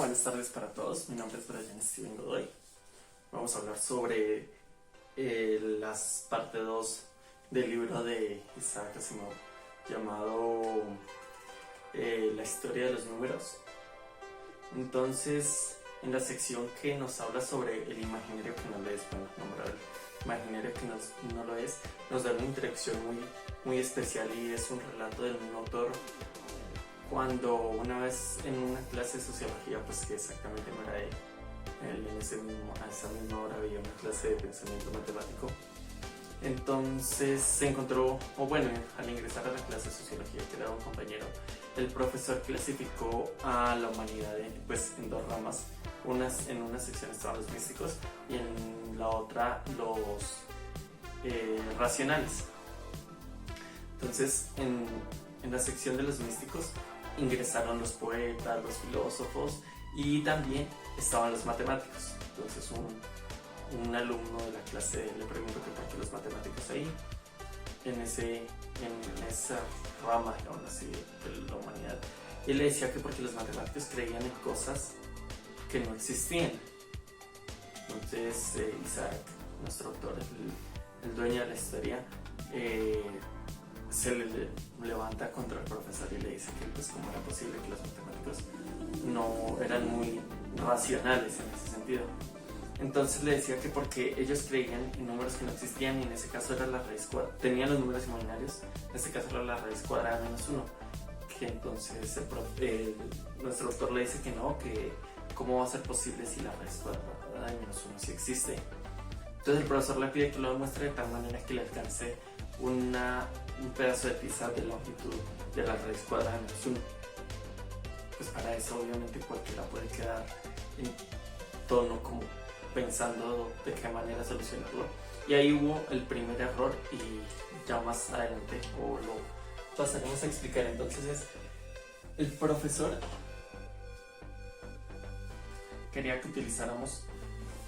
Buenas tardes para todos, mi nombre es Brian Steven Godoy. Vamos a hablar sobre las parte 2 del libro de Isaac Asimov llamado La historia de los números. Entonces, en la sección que nos habla sobre el imaginario que no lo es, bueno, nombrar el imaginario que no lo es, nos da una introducción muy especial y es un relato del mismo autor. Cuando una vez en una clase de sociología, pues que exactamente no era él a esa misma hora había una clase de pensamiento matemático, entonces se encontró, o bueno, al ingresar a la clase de sociología que era un compañero, el profesor clasificó a la humanidad en dos ramas. En una sección estaban los místicos y en la otra los racionales. Entonces en la sección de los místicos ingresaron los poetas, los filósofos y también estaban los matemáticos. Entonces un alumno de la clase le preguntó que por qué los matemáticos ahí, en esa rama, digamos así, de la humanidad. Y él le decía que porque los matemáticos creían en cosas que no existían. Entonces Isaac, nuestro autor, el dueño de la historia, se le levanta contra el profesor y le dice que pues cómo era posible que los matemáticos no eran muy racionales en ese sentido. Entonces le decía que porque ellos creían en números que no existían y en ese caso era la raíz cuadrada, tenían los números imaginarios, en este caso era la raíz cuadrada de menos 1, que entonces nuestro autor le dice que no, que cómo va a ser posible si la raíz cuadrada de menos 1 sí existe. Entonces el profesor le pide que lo demuestre de tal manera que le alcance un pedazo de pizza de longitud de la raíz cuadrada de menos 1. Pues para eso obviamente cualquiera puede quedar en tono como pensando de qué manera solucionarlo. Y ahí hubo el primer error y ya más adelante lo pasaremos a explicar. Entonces el profesor quería que utilizáramos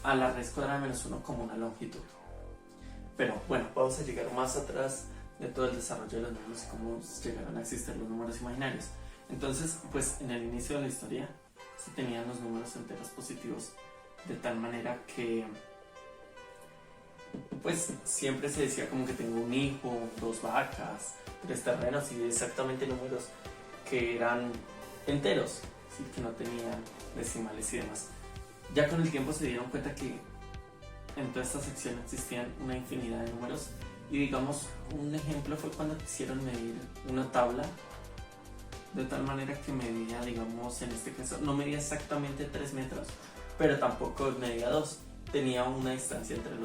a la raíz cuadrada de menos 1 como una longitud. Pero bueno, vamos a llegar más atrás de todo el desarrollo de los números y cómo llegaron a existir los números imaginarios. Entonces, pues en el inicio de la historia se tenían los números enteros positivos de tal manera que pues siempre se decía como que tengo un hijo, 2 vacas, 3 terrenos y exactamente números que eran enteros, ¿sí? Que no tenían decimales y demás. Ya con el tiempo se dieron cuenta que en toda esta sección existían una infinidad de números y digamos un ejemplo fue cuando quisieron medir una tabla de tal manera que medía, digamos en este caso, no medía exactamente 3 metros, pero tampoco medía 2, tenía una distancia entre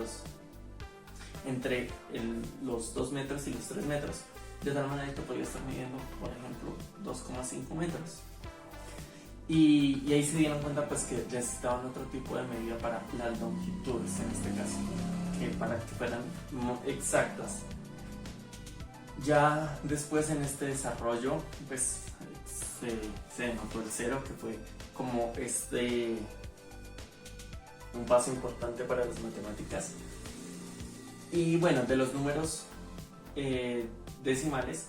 los 2 metros y los 3 metros, de tal manera que podía estar midiendo, por ejemplo, 2,5 metros. Y ahí se dieron cuenta pues que necesitaban otro tipo de medida para las longitudes en este caso, que para que fueran exactas. Ya después en este desarrollo pues se denotó el cero, que fue como un paso importante para las matemáticas. Y bueno, de los números decimales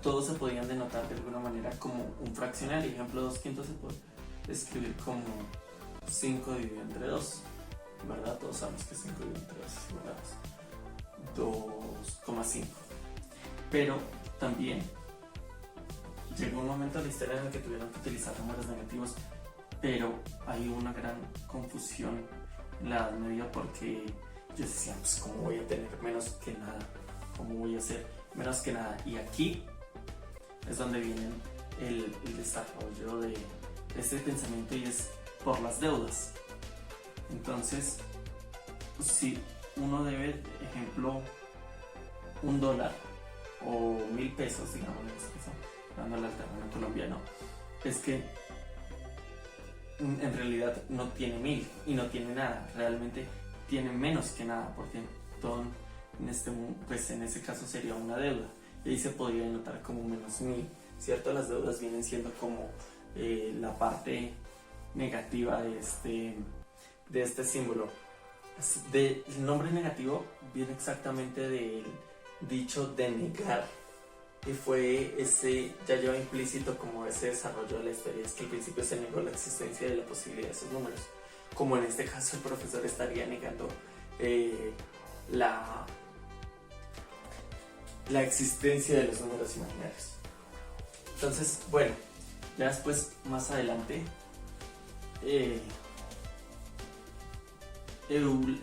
todos se podían denotar de alguna manera como un fraccional. Ejemplo, 2/5 se puede escribir como 5 dividido entre 2, ¿verdad? Todos sabemos que 5 dividido entre 2 es igual a 2,5. Pero también llegó un momento de la historia en el que tuvieron que utilizar números negativos, pero hay una gran confusión en la Edad Media porque ellos decían, pues ¿cómo voy a tener menos que nada? ¿Cómo voy a hacer menos que nada? Y aquí es donde viene el desarrollo de este pensamiento y es por las deudas. Entonces, si uno debe, ejemplo, $1 o 1,000 pesos, digamos en este caso, dándole al terreno colombiano, es que en realidad no tiene 1,000 y no tiene nada, realmente tiene menos que nada, porque todo en ese caso sería una deuda y ahí se podría denotar como menos 1,000, ¿cierto? Las deudas vienen siendo como la parte negativa de este símbolo. El nombre negativo viene exactamente del dicho de negar, y fue ese, ya lleva implícito como ese desarrollo de la historia, es que al principio se negó la existencia de la posibilidad de esos números, como en este caso el profesor estaría negando la existencia de los números imaginarios. Entonces, bueno, ya después, más adelante,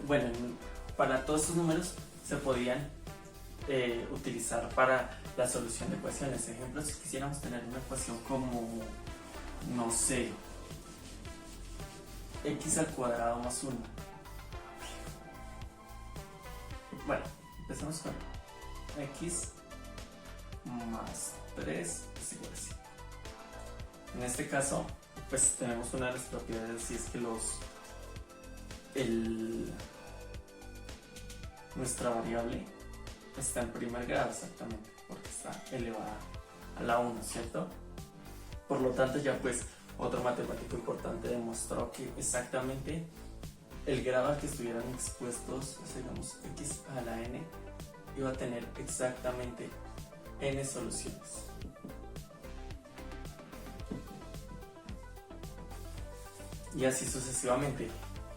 bueno, para todos estos números se podían utilizar para la solución de ecuaciones. Ejemplo, si quisiéramos tener una ecuación como, no sé, x al cuadrado más 1. Bueno, empezamos con x más 3 es igual a 5. En este caso, pues tenemos una de las propiedades, y es que nuestra variable está en primer grado exactamente, porque está elevada a la 1, ¿cierto? Por lo tanto, ya pues otro matemático importante demostró que exactamente el grado al que estuvieran expuestos, o sea, digamos x a la n, iba a tener exactamente n soluciones. Y así sucesivamente.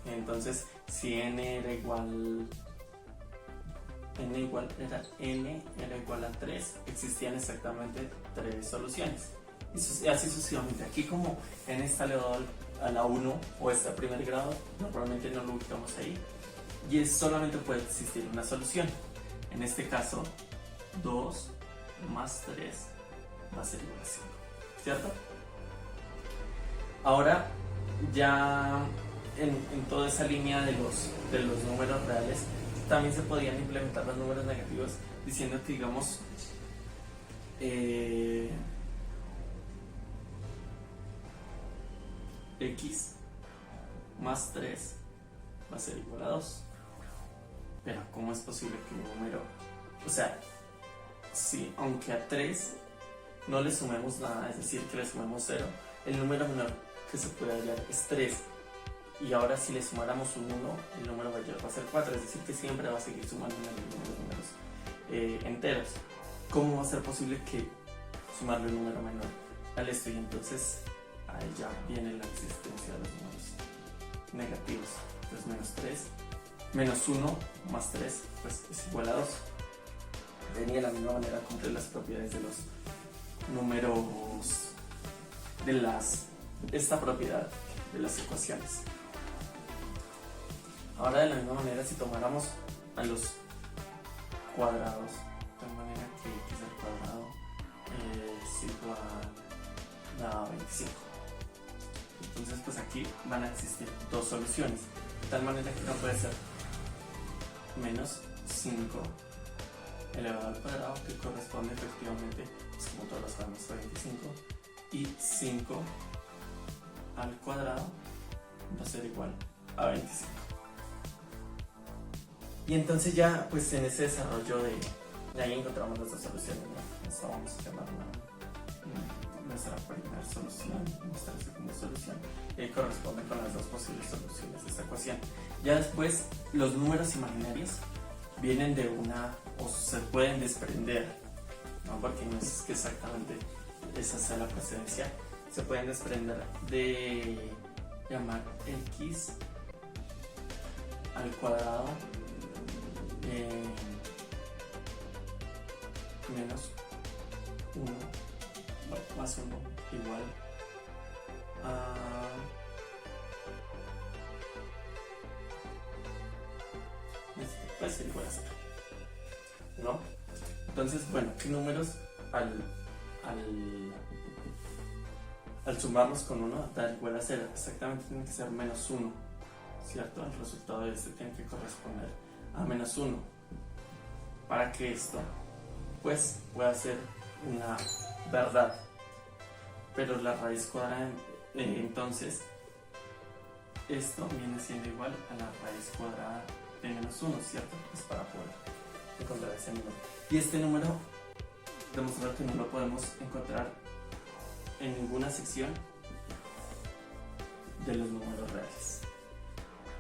Entonces, si n era igual a 3, existían exactamente 3 soluciones. Y así sucesivamente. Aquí, como n está elevado a la 1 o está a primer grado, normalmente no lo ubicamos ahí, y solamente puede existir una solución. En este caso, 2 más 3 va a ser igual a 5, ¿cierto? Ahora, ya en toda esa línea de los números reales, también se podían implementar los números negativos, diciendo que, digamos, x más 3 va a ser igual a 2. Pero ¿cómo es posible que un número, o sea, si aunque a 3 no le sumemos nada, es decir, que le sumemos 0, el número menor que se puede hallar es 3, y ahora si le sumáramos un 1, el número mayor va a ser 4, es decir, que siempre va a seguir sumando números enteros. ¿Cómo va a ser posible que sumarle un número menor al esto? Y entonces ahí ya viene la existencia de los números negativos. Entonces menos 1 más 3 pues es igual a 2. Venía de la misma manera a cumplir las propiedades de los números, esta propiedad de las ecuaciones. Ahora, de la misma manera, si tomáramos a los cuadrados, de manera que x al cuadrado es igual a 25. Entonces, pues aquí van a existir dos soluciones, de tal manera que no puede ser menos 5 elevado al cuadrado, que corresponde efectivamente, pues como todos lo sabemos, a 25, y 5 al cuadrado va a ser igual a 25. Y entonces ya, pues en ese desarrollo de ahí encontramos las dos soluciones, ¿no? Esta vamos a llamarla nuestra primera solución, nuestra segunda solución, que corresponde con las dos posibles soluciones de esta ecuación. Ya después, los números imaginarios vienen de una, o se pueden desprender, ¿no? Porque no es que exactamente esa sea la procedencia, se pueden desprender de llamar x al cuadrado menos 1 más 1 igual a puede ser igual a 0, ¿no? Entonces, bueno, ¿qué números al sumarlos con 1 da igual a 0? Exactamente, tiene que ser menos 1, ¿cierto? El resultado de este tiene que corresponder a menos 1, para que esto pues pueda ser una verdad. Pero la raíz cuadrada, entonces esto viene siendo igual a la raíz cuadrada de menos 1, ¿cierto? Es para poder encontrar ese número. Y este número, demostrar que no lo podemos encontrar en ninguna sección de los números reales,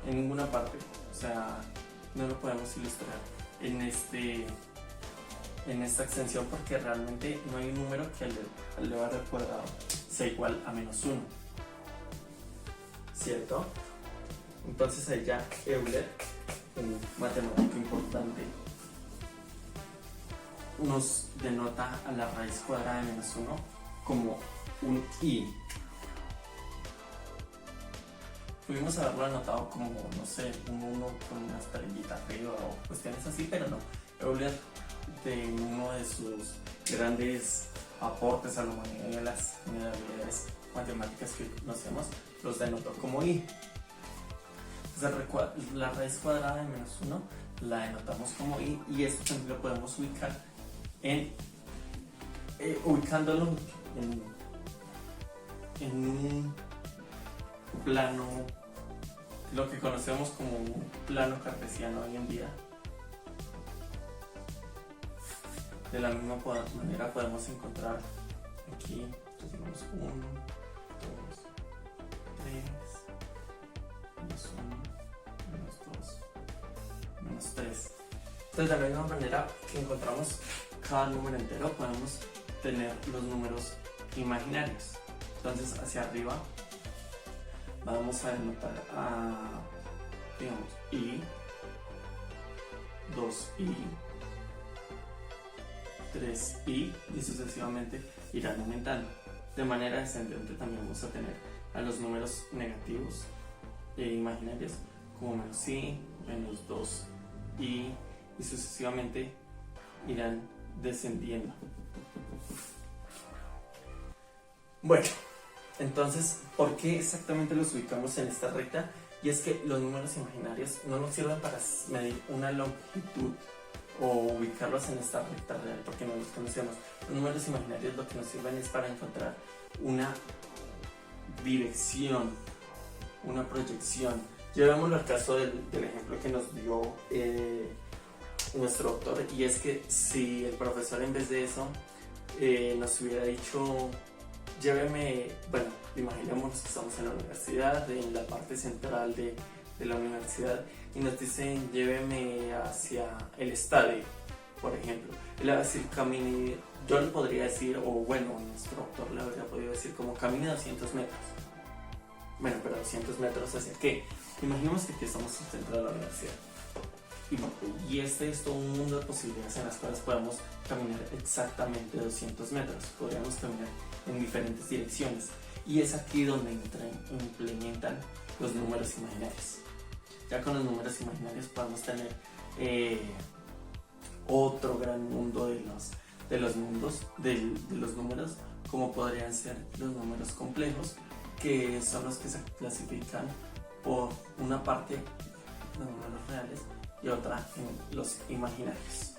en ninguna parte. O sea, no lo podemos ilustrar en en esta extensión porque realmente no hay un número que al elevar al cuadrado sea igual a -1, ¿cierto? Entonces ahí ya Euler, un matemático importante, nos denota a la raíz cuadrada de -1 como un i. Pudimos haberlo anotado como, no sé, un 1 con una estrellita arriba o cuestiones así, pero no. Euler, de uno de sus grandes aportes a la humanidad y a las habilidades matemáticas que conocemos, los denotó como i. Entonces, la raíz cuadrada de -1 la denotamos como i, y esto también lo podemos ubicar ubicándolo en un plano, lo que conocemos como un plano cartesiano hoy en día. De la misma manera podemos encontrar aquí, tenemos 1, 2, 3, -1, -2, -3. Entonces, de la misma manera que encontramos cada número entero, podemos tener los números imaginarios. Entonces, hacia arriba vamos a denotar a, digamos, i, 2i, 3i, y sucesivamente irán aumentando. De manera descendente también vamos a tener a los números negativos e imaginarios como -i, -2i, y sucesivamente irán descendiendo. Bueno, entonces, ¿por qué exactamente los ubicamos en esta recta? Y es que los números imaginarios no nos sirven para medir una longitud o ubicarlos en esta recta real, porque no los conocemos. Los números imaginarios lo que nos sirven es para encontrar una dirección, una proyección. Llevémoslo al caso del ejemplo que nos dio nuestro doctor, y es que si el profesor en vez de eso nos hubiera dicho: lléveme, bueno, imaginémonos que estamos en la universidad, en la parte central de la universidad, y nos dicen: lléveme hacia el estadio, por ejemplo. Él va a decir: camine. Yo le podría decir, o bueno, nuestro doctor le habría podido decir como: camine 200 metros. Bueno, pero 200 metros ¿hacia qué? Imaginemos que aquí estamos en el centro de la universidad. Y este es todo un mundo de posibilidades en las cuales podemos caminar exactamente 200 metros. Podríamos caminar en diferentes direcciones. Y es aquí donde implementan los números imaginarios. Ya con los números imaginarios podemos tener otro gran mundo de los números, como podrían ser los números complejos, que son los que se clasifican por una parte los números reales y otra en los imaginarios.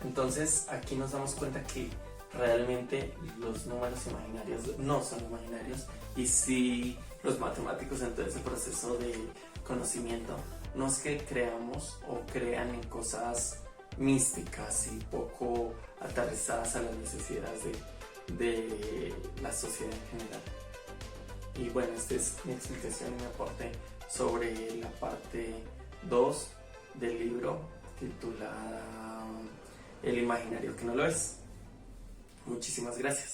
Entonces aquí nos damos cuenta que realmente los números imaginarios no son imaginarios, y si los matemáticos en todo ese proceso de conocimiento no es que creamos o crean en cosas místicas y poco aterrizadas a las necesidades de la sociedad en general. Y bueno, esta es mi explicación y mi aporte sobre la parte 2 del libro titulada El imaginario que no lo es. Muchísimas gracias.